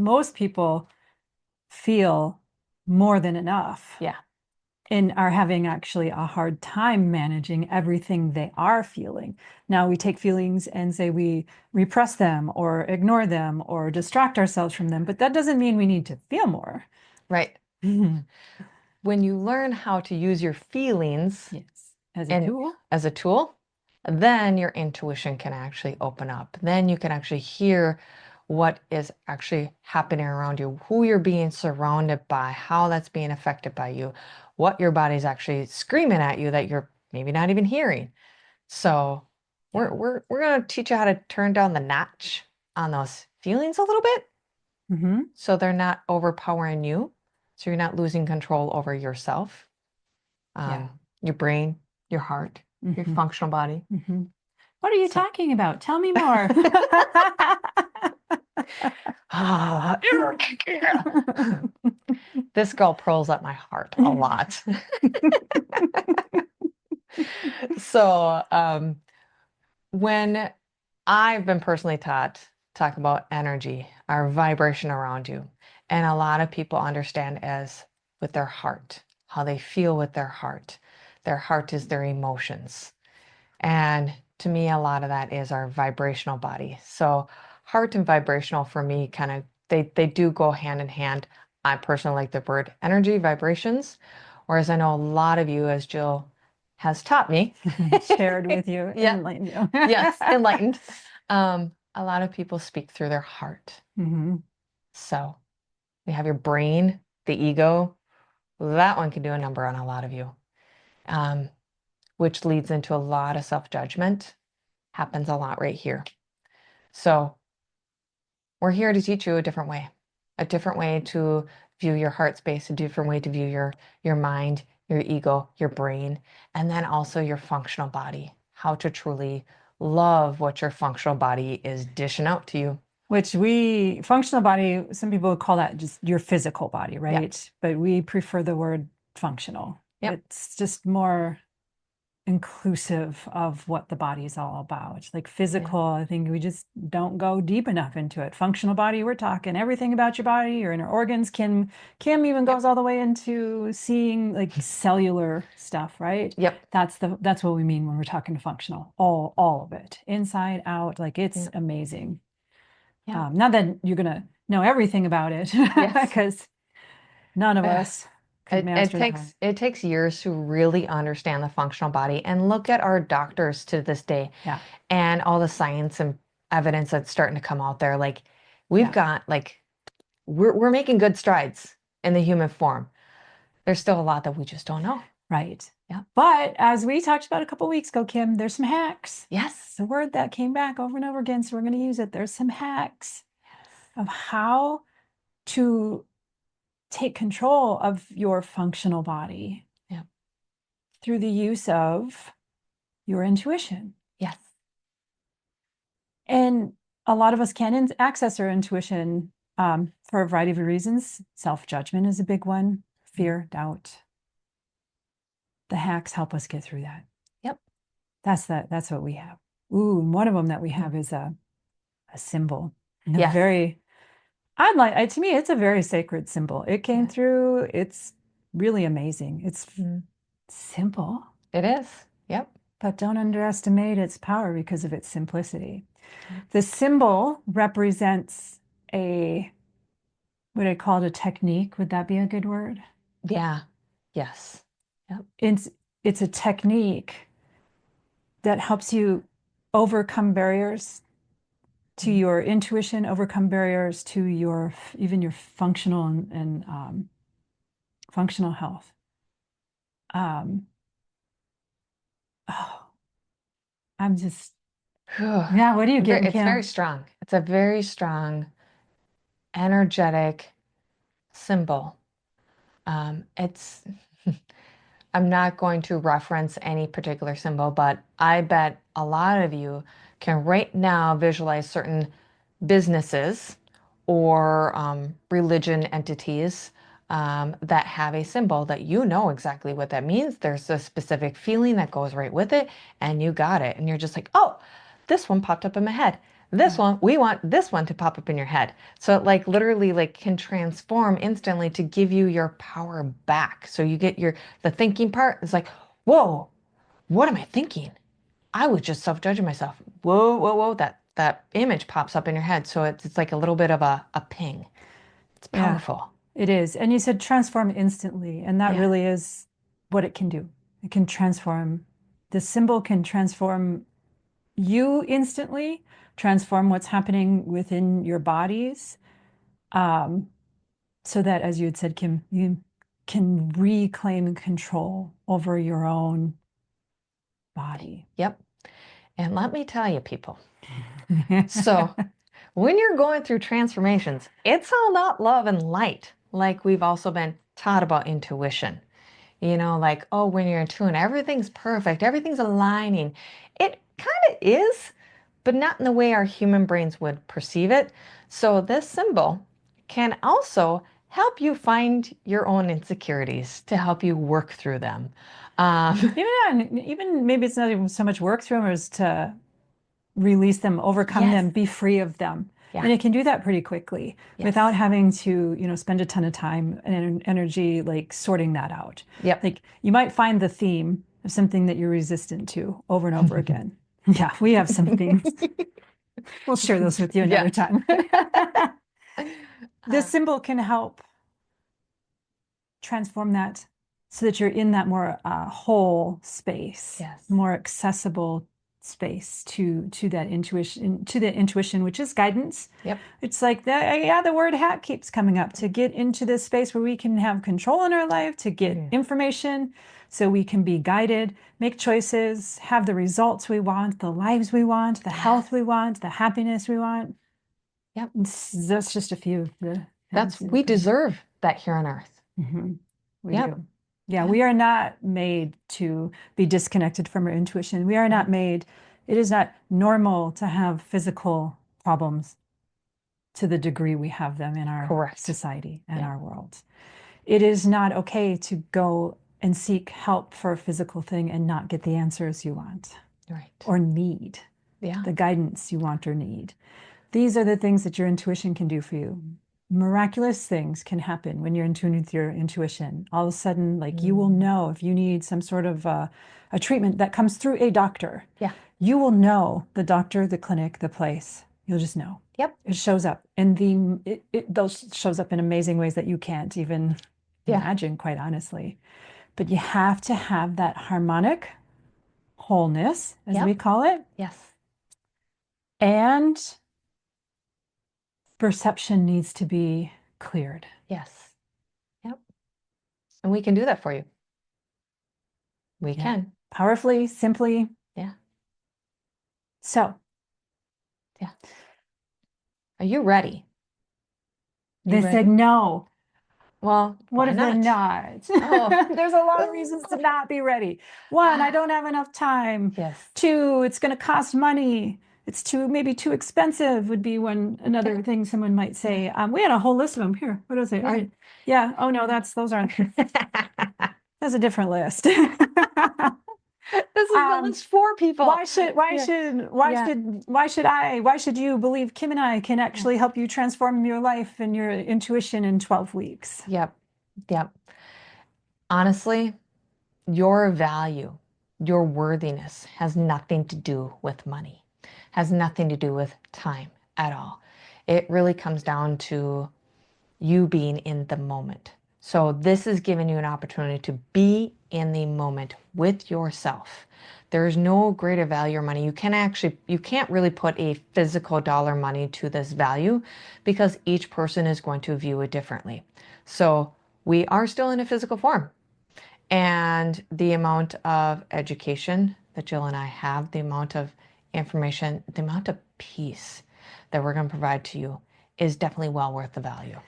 most people feel more than enough. Yeah. And are having actually a hard time managing everything they are feeling. Now we take feelings and say we repress them or ignore them or distract ourselves from them, but that doesn't mean we need to feel more. Right. When you learn how to use your feelings Yes, as a tool, then your intuition can actually open up. Then you can actually hear what is actually happening around you, who you're being surrounded by, how that's being affected by you, what your body's actually screaming at you that you're maybe not even hearing. So Yeah. we're going to teach you how to turn down the notch on those feelings a little bit so they're not overpowering you. So you're not losing control over yourself, Yeah. your brain, your heart, your functional body. What are you talking about? Tell me more. This girl pulls at my heart a lot. So when I've been personally taught talk about energy, our vibration around you, and a lot of people understand as with their heart, how they feel with their heart. Their heart is their emotions. And to me, a lot of that is our vibrational body. So heart and vibrational for me kind of they do go hand in hand. I personally like the word energy vibrations, whereas I know a lot of you, as Jill has taught me, shared with you, yeah, enlightened you. yes, enlightened. A lot of people speak through their heart. So you have your brain, the ego, that one can do a number on a lot of you, which leads into a lot of self-judgment. Happens a lot right here. So we're here to teach you a different way to view your heart space, a different way to view your mind, your ego, your brain, and then also your functional body, how to truly love what your functional body is dishing out to you. Which functional body, some people would call that just your physical body, right? Yep. But we prefer the word functional. Yep. It's just more inclusive of what the body is all about. Like physical, I think we just don't go deep enough into it. Functional body, we're talking everything about your body, your inner organs. Kim even goes all the way into seeing like cellular stuff, right? Yep. That's what we mean when we're talking functional. All of it, inside out. Like it's amazing. Not that you're gonna know everything about it, because none of us could master that. It takes years to really understand the functional body and look at our doctors to this day. Yeah. And all the science and evidence that's starting to come out there. Like we've got like we're making good strides in the human form. There's still a lot that we just don't know. Right. Yeah. But as we talked about a couple of weeks ago, Kim, there's some hacks. Yes. It's a word that came back over and over again, so we're going to use it. There's some hacks of how to take control of your functional body through the use of your intuition. Yes. And a lot of us can access our intuition for a variety of reasons. Self-judgment is a big one. Fear, doubt. The hacks help us get through that. Yep. That's what we have. Ooh, and one of them that we have is a symbol. Yes. To me, it's a very sacred symbol. It came through. It's really amazing. It's simple. It is. Yep. But don't underestimate its power because of its simplicity. The symbol represents would I call it a technique? Would that be a good word? Yeah. Yes. Yep. It's a technique that helps you overcome barriers to your intuition, overcome barriers to even your functional and functional health. I'm just, yeah, what do you get, It's Kim? very strong. It's a very strong, energetic symbol. It's, I'm not going to reference any particular symbol, but I bet a lot of you can right now visualize certain businesses or religion entities that have a symbol that you know exactly what that means. There's a specific feeling that goes right with it, and you got it. And you're just like, oh, this one popped up in my head. This one, we want this one to pop up in your head. So it like literally like can transform instantly to give you your power back. So you get the thinking part is like, whoa, what am I thinking? I was just self-judging myself. Whoa, whoa, whoa. That image pops up in your head. So it's like a little bit of a ping. It's Yeah, powerful. it is. And you said transform instantly, and that Yeah. really is what it can do. It can transform. The symbol can transform you instantly, transform what's happening within your bodies, so that, as you had said, Kim, you can reclaim control over your own body. Yep. And let me tell you, people. So when you're going through transformations, it's all not love and light, like we've also been taught about intuition. Like, oh, when you're in tune, everything's perfect, everything's aligning. It kind of is, but not in the way our human brains would perceive it. So this symbol can also help you find your own insecurities to help you work through them. Even maybe it's not even so much work through them as to release them, overcome Yes. them, be free of them. Yeah. And it can do that pretty quickly without having to, spend a ton of time and energy like sorting that out. Yep. Like you might find the theme of something that you're resistant to over and over again. Yeah, we have some themes. We'll share those with you another time. This symbol can help transform that so that you're in that more whole space, Yes. more accessible space to that intuition, which is guidance. Yep. It's like the word hat keeps coming up, to get into this space where we can have control in our life, to get information so we can be guided, make choices, have the results we want, the lives we want, the health we want, the happiness we want. Yep. That's just a few of the We deserve that here on earth. We do. Yeah, we are not made to be disconnected from our intuition. We are not made, it is not normal to have physical problems to the degree we have them in our society and our world. It is not okay to go and seek help for a physical thing and not get the answers you want or need, the guidance you want or need. These are the things that your intuition can do for you. Miraculous things can happen when you're in tune with your intuition. All of a sudden, like you will know if you need some sort of a treatment that comes through a doctor. Yeah. You will know the doctor, the clinic, the place. You'll just know. Yep. It shows up. And those shows up in amazing ways that you can't even imagine, quite honestly. But you have to have that harmonic wholeness, as we call it. Yes. And perception needs to be cleared. Yes. Yep. And we can do that for you. We can. Powerfully, simply. Yeah. So. Yeah. Are you ready? They said no. Well, what if they're not? Oh. There's a lot of reasons to not be ready. One, I don't have enough time. Yes. Two, it's going to cost money. It's maybe too expensive would be another thing someone might say. We had a whole list of them here. What is it? Yeah. Oh no, those aren't. That's a different list. This is the list for people. Why should you believe Kim and I can actually help you transform your life and your intuition in 12 weeks? Yep. Honestly, your value, your worthiness has nothing to do with money, has nothing to do with time at all. It really comes down to you being in the moment. So this is giving you an opportunity to be in the moment with yourself. There's no greater value or money. You can't really put a physical dollar money to this value because each person is going to view it differently. So we are still in a physical form. And the amount of education that Jill and I have, the amount of information, the amount of peace that we're going to provide to you is definitely well worth the value.